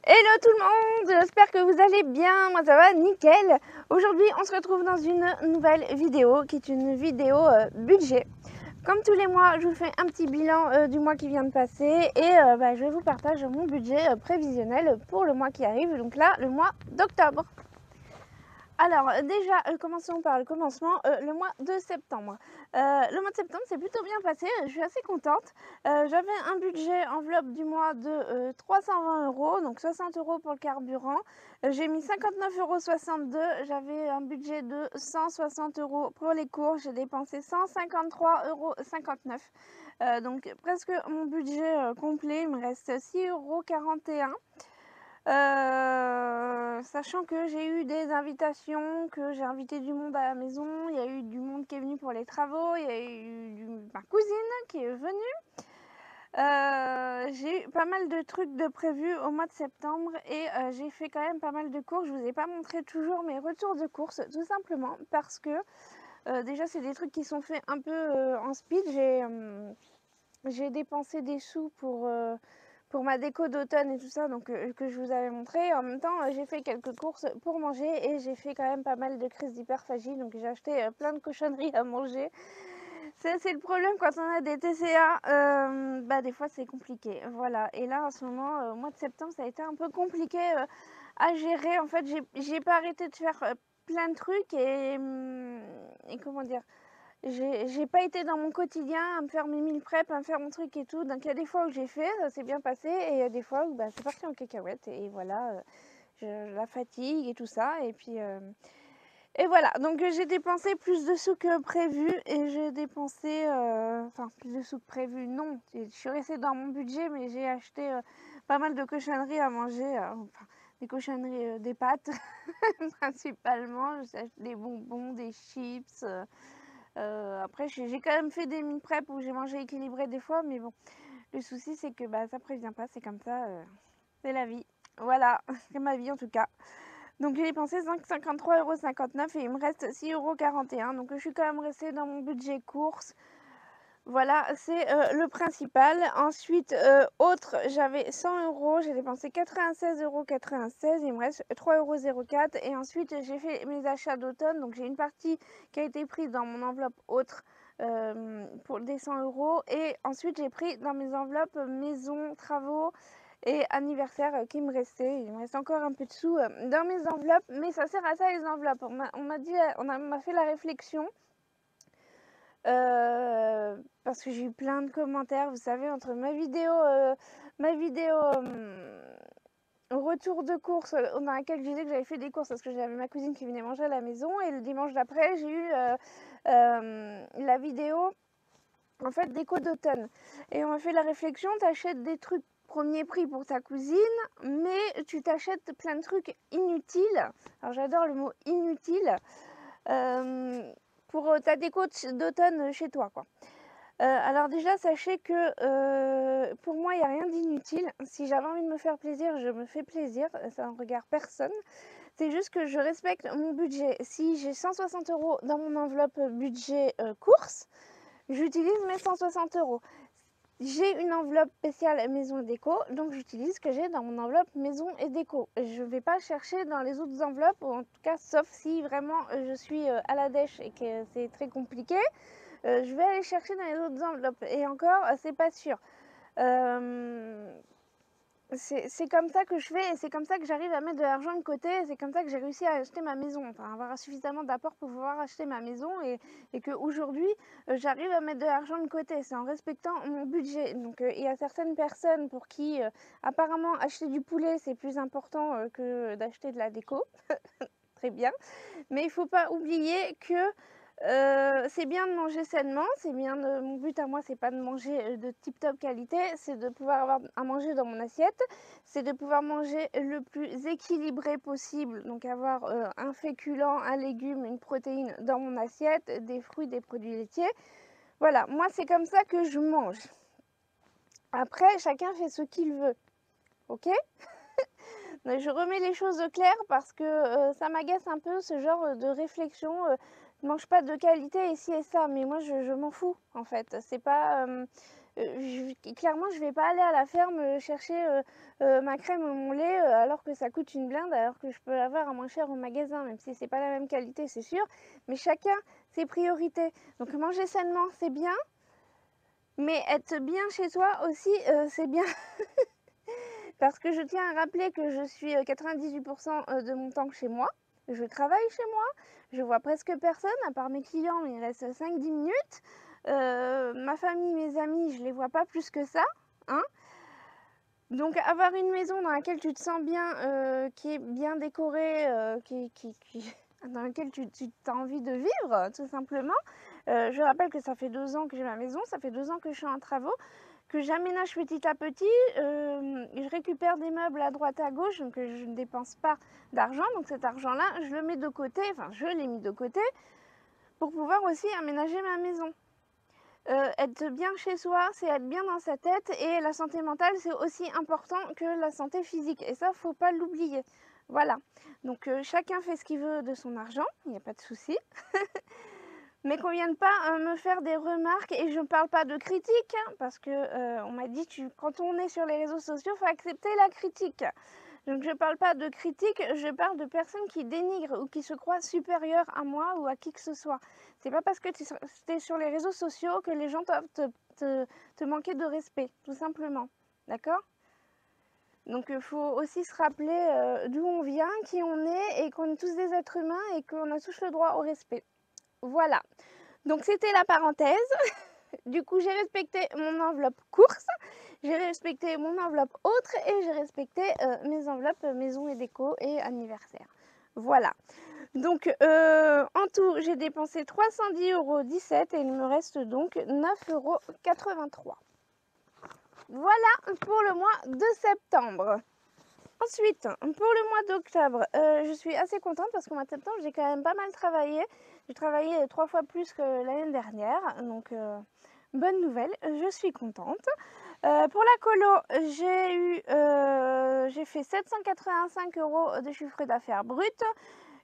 Hello tout le monde, j'espère que vous allez bien, moi ça va nickel. Aujourd'hui on se retrouve dans une nouvelle vidéo qui est une vidéo budget. Comme tous les mois je vous fais un petit bilan du mois qui vient de passer et je vous partage mon budget prévisionnel pour le mois qui arrive, donc là le mois d'octobre. Alors déjà, commençons par le commencement, le mois de septembre. Le mois de septembre s'est plutôt bien passé, je suis assez contente. J'avais un budget enveloppe du mois de 320 €, donc 60 € pour le carburant. J'ai mis 59,62 €, j'avais un budget de 160 € pour les cours, j'ai dépensé 153,59 €. Donc presque mon budget complet, il me reste 6,41 €. Sachant que j'ai eu des invitations, que j'ai invité du monde à la maison, il y a eu du monde qui est venu pour les travaux, il y a eu ma cousine qui est venue. J'ai eu pas mal de trucs de prévus au mois de septembre et j'ai fait quand même pas mal de courses. Je vous ai pas montré toujours mes retours de courses, tout simplement parce que déjà c'est des trucs qui sont faits un peu en speed. J'ai dépensé des sous pour ma déco d'automne et tout ça, donc que je vous avais montré. En même temps, j'ai fait quelques courses pour manger et j'ai fait quand même pas mal de crises d'hyperphagie, donc j'ai acheté plein de cochonneries à manger. C'est le problème quand on a des TCA, des fois c'est compliqué, voilà. Et là en ce moment, au mois de septembre, ça a été un peu compliqué à gérer. En fait, j'ai pas arrêté de faire plein de trucs et comment dire, j'ai pas été dans mon quotidien à me faire mes meal prep, à me faire mon truc et tout. Donc il y a des fois où j'ai fait, ça s'est bien passé, et il y a des fois où c'est parti en cacahuète. Et voilà, la fatigue et tout ça. Et voilà, donc j'ai dépensé plus de sous que prévu. Et j'ai dépensé, enfin plus de sous que prévu, non. Je suis restée dans mon budget, mais j'ai acheté pas mal de cochonneries à manger. Enfin, des cochonneries, des pâtes principalement. J'ai acheté des bonbons, des chips. Après, j'ai quand même fait des meal prep où j'ai mangé équilibré des fois, mais bon, le souci c'est que ça prévient pas, c'est comme ça, c'est la vie. Voilà, c'est ma vie en tout cas. Donc j'ai dépensé 53,59 € et il me reste 6,41 €. Donc je suis quand même restée dans mon budget course. Voilà, c'est le principal. Ensuite, autre, j'avais 100 €, j'ai dépensé 96,96 €, il me reste 3,04 €. Et ensuite, j'ai fait mes achats d'automne. Donc, j'ai une partie qui a été prise dans mon enveloppe autre pour des 100 €. Et ensuite, j'ai pris dans mes enveloppes maison, travaux et anniversaire qui me restait. Il me reste encore un peu de sous dans mes enveloppes, mais ça sert à ça les enveloppes. On m'a fait la réflexion. Parce que j'ai eu plein de commentaires, vous savez, entre ma vidéo retour de course dans laquelle je disais que j'avais fait des courses parce que j'avais ma cousine qui venait manger à la maison, et le dimanche d'après j'ai eu la vidéo en fait déco d'automne, et on m'a fait la réflexion, t'achètes des trucs premier prix pour ta cousine, mais tu t'achètes plein de trucs inutiles. Alors j'adore le mot inutile. Pour ta déco d'automne chez toi, quoi. Alors déjà, sachez que pour moi, il n'y a rien d'inutile. Si j'avais envie de me faire plaisir, je me fais plaisir. Ça ne regarde personne. C'est juste que je respecte mon budget. Si j'ai 160 € dans mon enveloppe budget course, j'utilise mes 160 €. J'ai une enveloppe spéciale maison et déco, donc j'utilise ce que j'ai dans mon enveloppe maison et déco. Je ne vais pas chercher dans les autres enveloppes, ou en tout cas sauf si vraiment je suis à la dèche et que c'est très compliqué. Je vais aller chercher dans les autres enveloppes, et encore c'est pas sûr. C'est comme ça que je fais, et c'est comme ça que j'arrive à mettre de l'argent de côté, et c'est comme ça que j'ai réussi à acheter ma maison, enfin avoir suffisamment d'apport pour pouvoir acheter ma maison, et qu'aujourd'hui j'arrive à mettre de l'argent de côté, c'est en respectant mon budget. Donc il y a certaines personnes pour qui apparemment acheter du poulet c'est plus important que d'acheter de la déco. Très bien, mais il ne faut pas oublier que c'est bien de manger sainement, c'est bien mon but à moi, c'est pas de manger de tip top qualité, c'est de pouvoir avoir à manger dans mon assiette, c'est de pouvoir manger le plus équilibré possible, donc avoir un féculent, un légume, une protéine dans mon assiette, des fruits, des produits laitiers. Voilà, moi c'est comme ça que je mange. Après, chacun fait ce qu'il veut, ok? Je remets les choses au clair parce que ça m'agace un peu ce genre de réflexion. Ne mange pas de qualité ici et ça, mais moi je m'en fous en fait. C'est pas, clairement, je vais pas aller à la ferme chercher ma crème ou mon lait alors que ça coûte une blinde, alors que je peux l'avoir à moins cher au magasin, même si c'est pas la même qualité, c'est sûr. Mais chacun ses priorités. Donc manger sainement, c'est bien, mais être bien chez soi aussi, c'est bien. Parce que je tiens à rappeler que je suis 98% de mon temps chez moi. Je travaille chez moi, je vois presque personne, à part mes clients, mais il reste 5-10 minutes. Ma famille, mes amis, je les vois pas plus que ça, hein. Donc avoir une maison dans laquelle tu te sens bien, qui est bien décorée, dans laquelle tu as envie de vivre, tout simplement. Je rappelle que ça fait 2 ans que j'ai ma maison, ça fait 2 ans que je suis en travaux, que j'aménage petit à petit, je récupère des meubles à droite à gauche, donc je ne dépense pas d'argent. Donc cet argent-là, je le mets de côté, enfin je l'ai mis de côté pour pouvoir aussi aménager ma maison. Être bien chez soi, c'est être bien dans sa tête, et la santé mentale, c'est aussi important que la santé physique. Et ça, faut pas l'oublier. Voilà. Donc chacun fait ce qu'il veut de son argent, il n'y a pas de souci. Mais qu'on vienne pas me faire des remarques, et je ne parle pas de critique, hein, parce que on m'a dit quand on est sur les réseaux sociaux, il faut accepter la critique. Donc je ne parle pas de critique, je parle de personnes qui dénigrent ou qui se croient supérieures à moi ou à qui que ce soit. C'est pas parce que tu es sur les réseaux sociaux que les gens doivent te manquer de respect, tout simplement. D'accord? Donc il faut aussi se rappeler d'où on vient, qui on est, et qu'on est tous des êtres humains et qu'on a tous le droit au respect. Voilà. Donc c'était la parenthèse. Du coup, j'ai respecté mon enveloppe course, j'ai respecté mon enveloppe autre, et j'ai respecté mes enveloppes maison et déco et anniversaire. Voilà. Donc en tout, j'ai dépensé 310,17 € et il me reste donc 9,83 €. Voilà pour le mois de septembre. Ensuite, pour le mois d'octobre, je suis assez contente parce qu'au mois de septembre, j'ai quand même pas mal travaillé. J'ai travaillé 3 fois plus que l'année dernière, donc bonne nouvelle, je suis contente. Pour la colo, j'ai fait 785 € de chiffre d'affaires brut.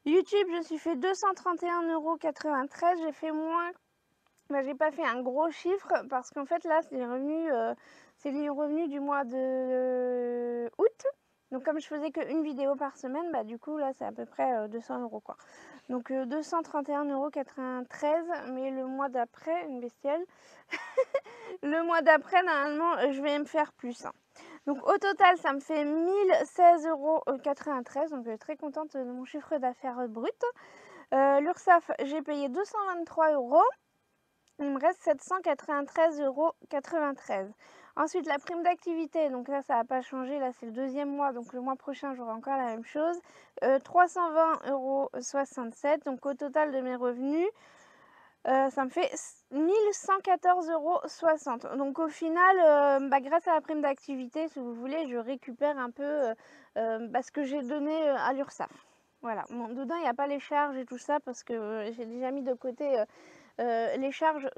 YouTube, je me suis fait 231,93 €. J'ai fait moins, j'ai pas fait un gros chiffre parce qu'en fait là, c'est les revenus du mois de août. Donc comme je faisais qu'une vidéo par semaine, du coup là c'est à peu près 200 € quoi. Donc 231,93 €, mais le mois d'après, une bestiole, le mois d'après normalement je vais me faire plus, hein. Donc au total ça me fait 1016,93 €, donc très contente de mon chiffre d'affaires brut. L'URSSAF, j'ai payé 223 €. Il me reste 793,93 €. Ensuite, la prime d'activité, donc là, ça n'a pas changé. Là, c'est le 2e mois, donc le mois prochain, j'aurai encore la même chose. 320,67 €. Donc au total de mes revenus, ça me fait 1114,60 €. Donc au final, grâce à la prime d'activité, si vous voulez, je récupère un peu ce que j'ai donné à l'URSSAF. Voilà. Bon, dedans, il n'y a pas les charges et tout ça parce que j'ai déjà mis de côté les charges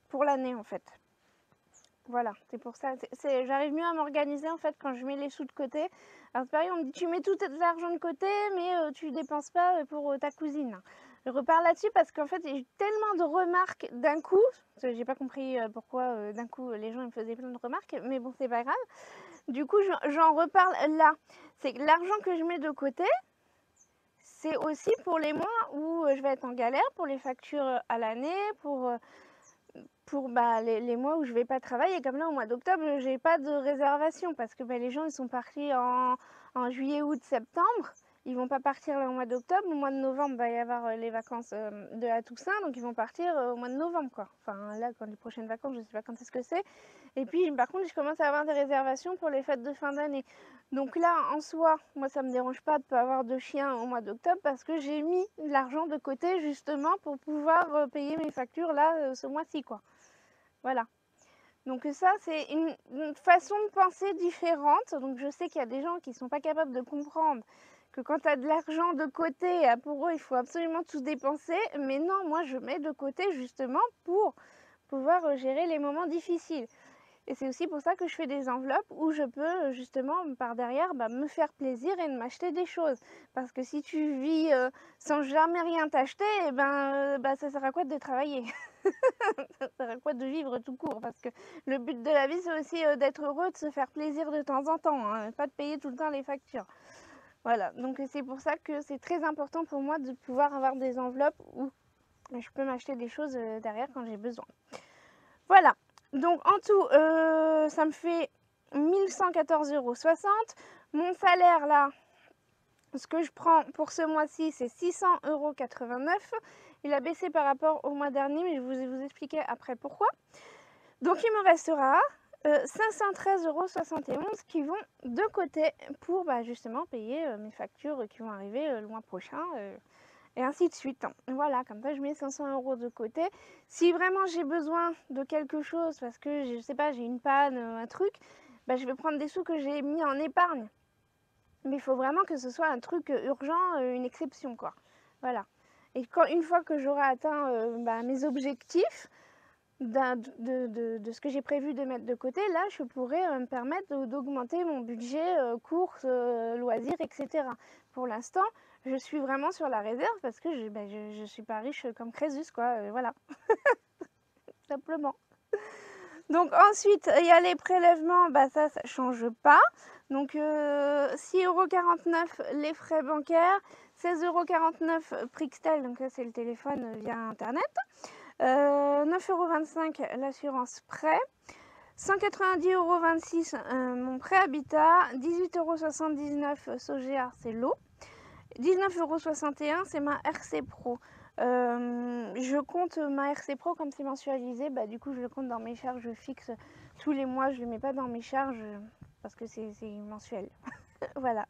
pour l'année en fait. Voilà, c'est pour ça. J'arrive mieux à m'organiser en fait quand je mets les sous de côté. Alors c'est pareil, on me dit tu mets tout l'argent de côté, mais tu dépenses pas pour ta cousine. Je repars là-dessus parce qu'en fait j'ai eu tellement de remarques d'un coup. J'ai pas compris pourquoi d'un coup les gens me faisaient plein de remarques, mais bon c'est pas grave. Du coup j'en reparle là. C'est que l'argent que je mets de côté, c'est aussi pour les mois où je vais être en galère, pour les factures à l'année, pour les mois où je vais pas travailler. Comme là au mois d'octobre, j'ai pas de réservation parce que les gens ils sont partis en juillet, août, septembre. Ils vont pas partir là au mois d'octobre. Au mois de novembre, il va y avoir les vacances de la Toussaint, donc ils vont partir au mois de novembre quoi. Enfin là, quand les prochaines vacances, je sais pas quand est-ce que c'est. Et puis par contre, je commence à avoir des réservations pour les fêtes de fin d'année. Donc là, en soi, moi ça me dérange pas de pas avoir de chien au mois d'octobre parce que j'ai mis de l'argent de côté justement pour pouvoir payer mes factures là ce mois-ci quoi. Voilà. Donc ça, c'est une façon de penser différente. Donc je sais qu'il y a des gens qui ne sont pas capables de comprendre que quand tu as de l'argent de côté, pour eux, il faut absolument tout dépenser. Mais non, moi, je mets de côté justement pour pouvoir gérer les moments difficiles. Et c'est aussi pour ça que je fais des enveloppes où je peux justement par derrière me faire plaisir et de m'acheter des choses. Parce que si tu vis sans jamais rien t'acheter, ça sert à quoi de travailler? Ça sert à quoi de vivre tout court? Parce que le but de la vie, c'est aussi d'être heureux, de se faire plaisir de temps en temps, hein, pas de payer tout le temps les factures. Voilà, donc c'est pour ça que c'est très important pour moi de pouvoir avoir des enveloppes où je peux m'acheter des choses derrière quand j'ai besoin. Voilà, donc en tout, ça me fait 1114,60 €. Mon salaire là, ce que je prends pour ce mois-ci, c'est 600,89 €. Il a baissé par rapport au mois dernier, mais je vais vous expliquer après pourquoi. Donc il me restera 513,71 € qui vont de côté pour justement payer mes factures qui vont arriver le mois prochain. Et ainsi de suite. Voilà, comme ça je mets 500 € de côté. Si vraiment j'ai besoin de quelque chose, parce que je sais pas, j'ai une panne, un truc, je vais prendre des sous que j'ai mis en épargne. Mais il faut vraiment que ce soit un truc urgent, une exception quoi. Voilà. Et une fois que j'aurai atteint mes objectifs de ce que j'ai prévu de mettre de côté, là je pourrais me permettre d'augmenter mon budget courses, loisirs, etc. Pour l'instant, je suis vraiment sur la réserve parce que je suis pas riche comme Crésus, quoi, voilà, simplement. Donc ensuite, il y a les prélèvements, ça change pas. Donc 6,49 € les frais bancaires, 16,49 € Prixtel, donc ça c'est le téléphone via internet. 9,25 € l'assurance prêt, 190,26 € mon prêt habitat, 18,79 € Sogea, c'est l'eau, 19,61 € c'est ma RC Pro. Je compte ma RC Pro comme c'est mensualisé, du coup je le compte dans mes charges fixes tous les mois, je ne le mets pas dans mes charges parce que c'est mensuel. Voilà,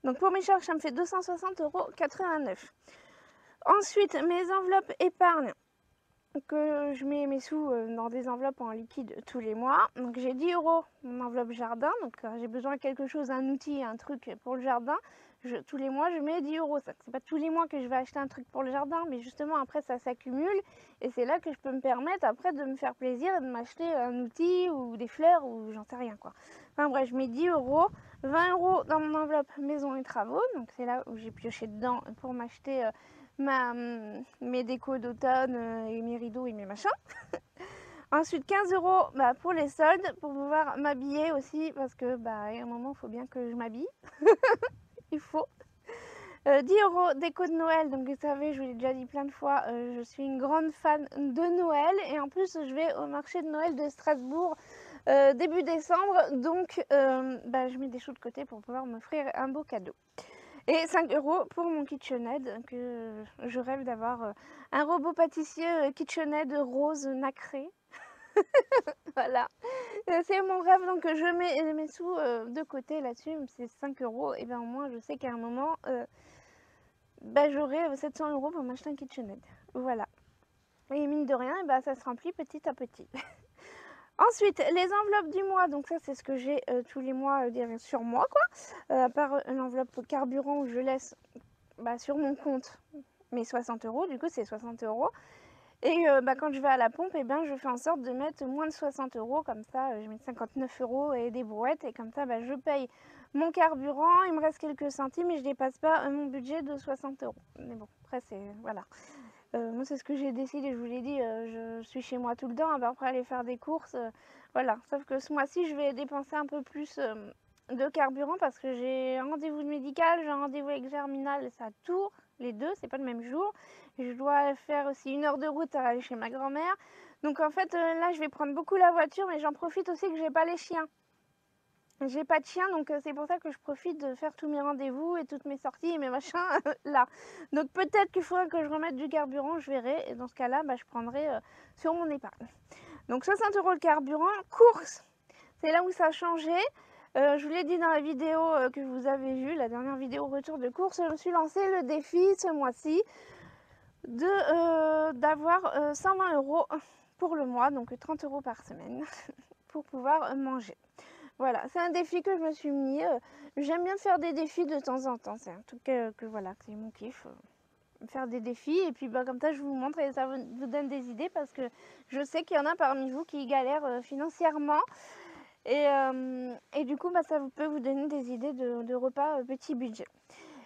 donc pour mes charges ça me fait 260,89 €. Ensuite mes enveloppes épargne, que je mets mes sous dans des enveloppes en liquide tous les mois. Donc j'ai 10 € mon enveloppe jardin, donc j'ai besoin de quelque chose, un outil, un truc pour le jardin. Tous les mois je mets 10 €. C'est pas tous les mois que je vais acheter un truc pour le jardin, mais justement après ça s'accumule et c'est là que je peux me permettre après de me faire plaisir et de m'acheter un outil ou des fleurs ou j'en sais rien quoi. Enfin bref, je mets 10 €, 20 € dans mon enveloppe maison et travaux, donc c'est là où j'ai pioché dedans pour m'acheter mes décos d'automne et mes rideaux et mes machins. Ensuite 15 € pour les soldes, pour pouvoir m'habiller aussi, parce que à un moment il faut bien que je m'habille. Il faut. 10 € déco de Noël, donc vous savez, je vous l'ai déjà dit plein de fois, je suis une grande fan de Noël et en plus je vais au marché de Noël de Strasbourg début décembre, donc je mets des sous de côté pour pouvoir m'offrir un beau cadeau. Et 5 € pour mon KitchenAid, que je rêve d'avoir un robot pâtissier KitchenAid rose nacré. Voilà, c'est mon rêve, donc je mets mes sous de côté là-dessus, c'est 5 €, et bien au moins je sais qu'à un moment, j'aurai 700 € pour m'acheter un KitchenAid. Voilà. Et mine de rien, ça se remplit petit à petit. Ensuite, les enveloppes du mois, donc ça c'est ce que j'ai tous les mois sur moi quoi. À part l'enveloppe carburant où je laisse sur mon compte mes 60 €, du coup c'est 60 €. Et quand je vais à la pompe, je fais en sorte de mettre moins de 60 €, comme ça je mets 59 € et des brouettes, et comme ça je paye mon carburant, il me reste quelques centimes et je dépasse pas mon budget de 60 €. Mais bon, après c'est, voilà. Moi c'est ce que j'ai décidé, je vous l'ai dit, je suis chez moi tout le temps, après aller faire des courses, voilà. Sauf que ce mois-ci je vais dépenser un peu plus de carburant parce que j'ai un rendez-vous médical, j'ai un rendez-vous avec Germinal, c'est à Tours, les deux, c'est pas le même jour. Je dois faire aussi 1 heure de route à aller chez ma grand-mère. Donc en fait là je vais prendre beaucoup la voiture, mais j'en profite aussi que j'ai pas les chiens. J'ai pas de chien, donc c'est pour ça que je profite de faire tous mes rendez-vous et toutes mes sorties et mes machins là. Donc peut-être qu'il faudra que je remette du carburant, je verrai. Et dans ce cas-là, je prendrai sur mon épargne. Donc 60 € le carburant. Courses, c'est là où ça a changé. Je vous l'ai dit dans la vidéo que vous avez vue, la dernière vidéo retour de course, je me suis lancé le défi ce mois-ci d'avoir 120 € pour le mois, donc 30 € par semaine, pour pouvoir manger. Voilà, c'est un défi que je me suis mis. J'aime bien faire des défis de temps en temps. C'est un truc que voilà, c'est mon kiff. Faire des défis. Et puis comme ça, je vous montre et ça vous donne des idées parce que je sais qu'il y en a parmi vous qui galèrent financièrement. Et du coup, ça peut vous donner des idées de repas petit budget.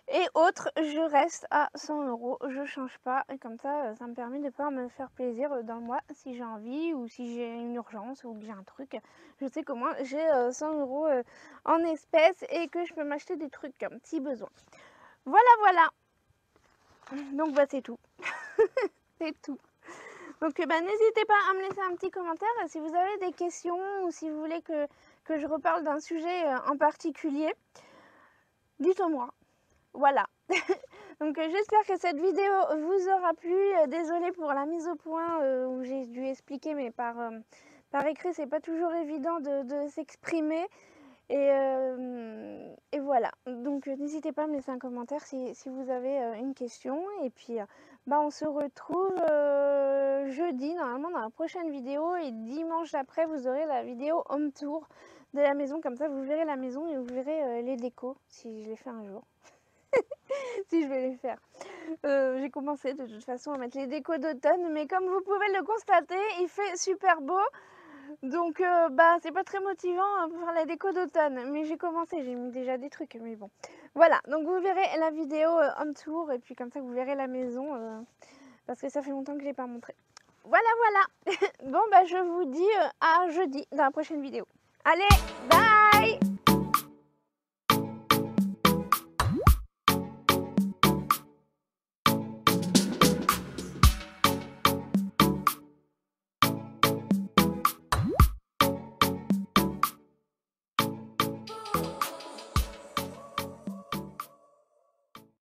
Et autres, je reste à 100 €, je change pas. Et comme ça, ça me permet de pouvoir me faire plaisir dans le mois si j'ai envie ou si j'ai une urgence ou que j'ai un truc. Je sais qu'au moins j'ai 100 € en espèces et que je peux m'acheter des trucs si besoin. Voilà, voilà. Donc bah c'est tout. C'est tout. Donc bah, n'hésitez pas à me laisser un petit commentaire si vous avez des questions ou si vous voulez que je reparle d'un sujet en particulier. Dites-moi. Voilà. Donc j'espère que cette vidéo vous aura plu. Désolée pour la mise au point où j'ai dû expliquer, mais par écrit, c'est pas toujours évident de s'exprimer. Et voilà. Donc n'hésitez pas à me laisser un commentaire si vous avez une question. Et puis bah, on se retrouve jeudi, normalement dans la prochaine vidéo. Et dimanche d'après, vous aurez la vidéo home tour de la maison. Comme ça, vous verrez la maison et vous verrez les décos, si je les fais un jour. Si je vais les faire. J'ai commencé de toute façon à mettre les décos d'automne, mais comme vous pouvez le constater, il fait super beau. Donc bah c'est pas très motivant pour faire la déco d'automne. Mais j'ai commencé, j'ai mis déjà des trucs, mais bon. Voilà, donc vous verrez la vidéo home tour et puis comme ça vous verrez la maison parce que ça fait longtemps que je l'ai pas montré. Voilà, voilà. Bon bah je vous dis à jeudi dans la prochaine vidéo. Allez, bye!